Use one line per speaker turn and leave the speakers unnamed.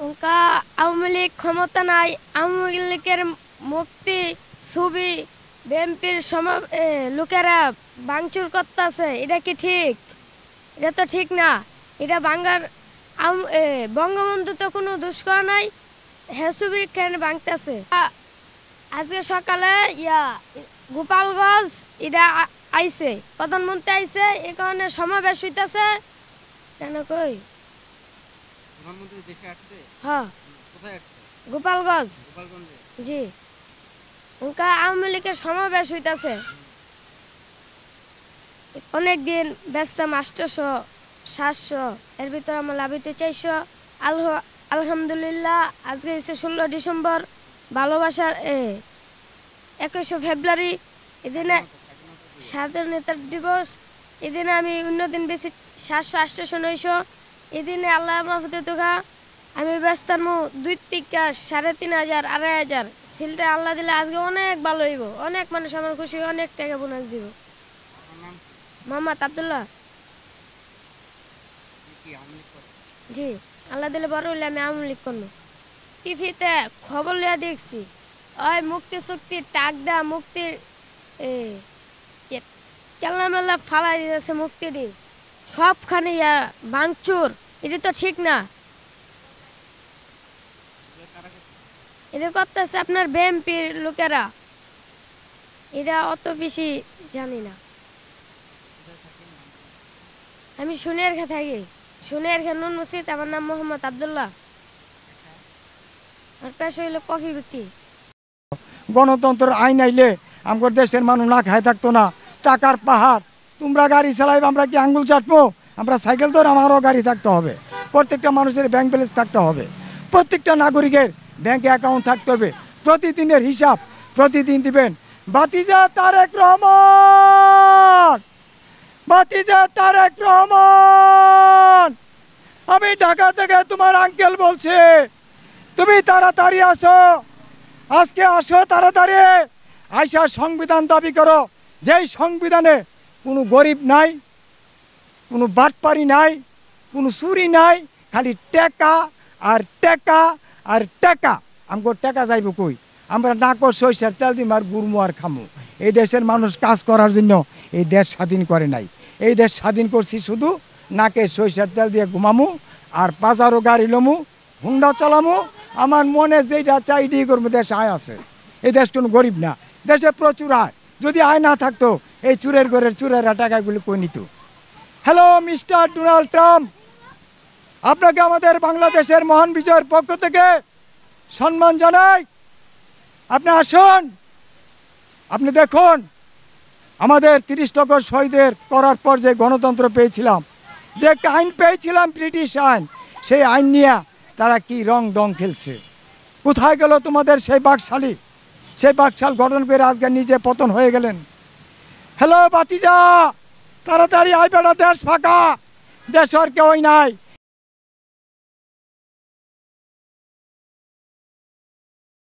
উনকা আওয়ামী লীগ ক্ষমতা নাই, আওয়ামী লীগের মুক্তি ছবি বিএনপির লোকেরা ভাঙচুর করতেছে, এটা কি ঠিক? এটা তো ঠিক না। এটা বাংলার বঙ্গবন্ধু তো কোনো দোষ করা নাই, হ্যাঁ ছবি কেন ভাঙতেছে? আজকে সকালে গোপালগঞ্জ এটা আইছে, প্রধানমন্ত্রী আইছে, এ কারণে সমাবেশ হইতেছে। কেন কই
প্রধানমন্ত্রী দেশে আসছে?
হ্যাঁ,
কোথায় আসছে?
গোপালগঞ্জ।
গোপালগঞ্জে?
জি, উনকা আওয়ামী লীগের সমাবেশ হইতেছে। অনেকদিন ব্যস্ত 800 700, এর ভিতরে আমার লাভ হইতে 400। আলহামদুলিল্লাহ আজকে হচ্ছে 16 ডিসেম্বর, ভালোবাসার 21 ফেব্রুয়ারি, এদিনে স্বাধীনতা দিবস। এদিনে আমি অন্যদিন বেশি 700 800 900, এদিনে আল্লাহ মাহফুতে তোকা আমি ব্যস্তার 2 থেকে 3500 2500 সিলটা আল্লাহ দিলে আজকে অনেক ভালো হইব, অনেক মানুষ আমার খুশি, অনেক টাকা বোনাস দিব। মোহাম্মদ আব্দুল্লাহ। জি, আল্লাহ দিলে বড় হইলে আমি আওয়ামী লীগ করবো। টিভিতে খবর লিয়া দেখছি, ওই মুক্তি চুক্তি টাক দেয়া মুক্তির কেলা মেলা ফালাই দিয়েছে, মুক্তি দি সবখানে ভাঙচুর, এটা তো ঠিক না। এটা করতেছে আপনার বিএনপির লোকেরা, এটা অত বেশি জানি না। আমি সুনিয়ারখা থাকি, সুনিয়ারখা নুন মসজিদ। আমার নাম মোহাম্মদ আব্দুল্লাহ, আর পেশা হইল কফি বিক্রি।
গণতন্ত্র আইন আইলে আমার দেশের মানুষ না খায় থাকতো না। টাকার পাহাড়, তোমরা গাড়ি চালাইবে, আমরা কি আঙ্গুল চাটবো? আমরা সাইকেল ধরে আমারও গাড়ি থাকতে হবে, প্রত্যেকটা মানুষের ব্যাংক ব্যালেন্স থাকতে হবে, প্রত্যেকটা নাগরিকের ব্যাংকে অ্যাকাউন্ট থাকতে হবে, প্রতিদিনের হিসাব প্রতিদিন দিবেন। ভাতিজা তারেক রহমান, ভাতিজা তারেক রহমান, আমি ঢাকা থেকে তোমার আঙ্কেল বলছি, তুমি তাড়াতাড়ি আসো, আজকে আসো তাড়াতাড়ি, আইসা সংবিধান দাবি করো, যেই সংবিধানে কোনো গরিব নাই, কোনো বাটপারি নাই, কোনো চুরি নাই, খালি টাকা আর টাকা আর টাকা। আমগো টাকা যাইব কই? আমরা নাকর সরিষার তেল দিম আর গুড়মো আর খামু। এই দেশের মানুষ কাজ করার জন্য এই দেশ স্বাধীন করে নাই। এই দেশ স্বাধীন করছি শুধু নাকে সরিষার তেল দিয়ে ঘুমামু আর বাজারও গাড়ি লমু, হুন্ডা চালামু, আমার মনে যেটা চাই ডি করবো। দেশ আয় আছে, এই দেশ কোনো গরিব না, দেশে প্রচুর আয়। যদি আয় না থাকতো এই চুরের ঘরের চুরেরা টাকাগুলি কই নিত? হ্যালো মিস্টার ডোনাল্ড ট্রাম্প, আপনাকে আমাদের বাংলাদেশের মহান বিজয়ের পক্ষ থেকে সম্মান জানাই। আপনি আসুন, আপনি দেখুন আমাদের 30 লক্ষ শহীদের করার পর যে গণতন্ত্র পেয়েছিলাম, যে একটা আইন পেয়েছিলাম ব্রিটিশ আইন, সেই আইন নিয়ে তারা কি রং ডং খেলছে। কোথায় গেল তোমাদের সেই বাকশালী? সেই বাকশাল গঠন করে আজকে নিজে পতন হয়ে গেলেন। হ্যালো বাতিজা, তাড়াতাড়ি আই বেড়া, দেশ ফাঁকা, দেশ আর কেউই নাই।